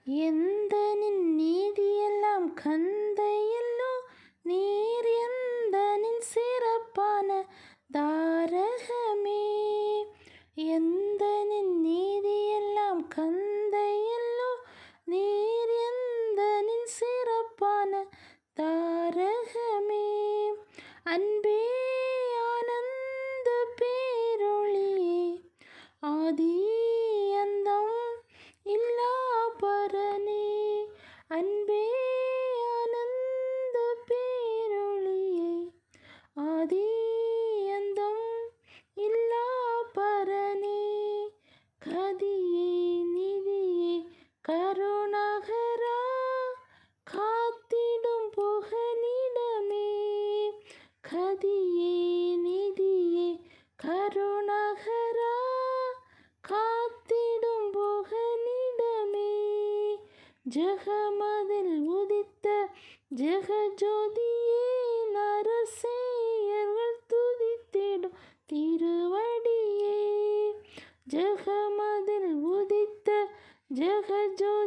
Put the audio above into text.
எந்தனின் நீதியெல்லாம் கந்தையல்லோ, நீர் எந்தனின் சிறப்பான தாரகமே. எந்தனின் நீதியெல்லாம் கந்தையல்லோ, நீர் எந்தனின் சிறப்பான தாரகமே. அன்பே ஆனந்த பேரொளியே, ஆதி அந்தம் இல்லா பரனே. அன்பே ஆனந்த பேரொளியே, ஆதி அந்தம் இல்லா பரனே. கதியே நிதியே கருணாகரா, காத்திடும் புகலிடமே. கதியே நிதியே கருணாகரா, காத்திடும் புகலிடமே. ஜெகமதில் உதித்த ஜெகஜோதியே, நரசேயர்கள் துதித்திடும் திருவடியே. ஜெகமதில் உதித்த ஜெகஜோதியே,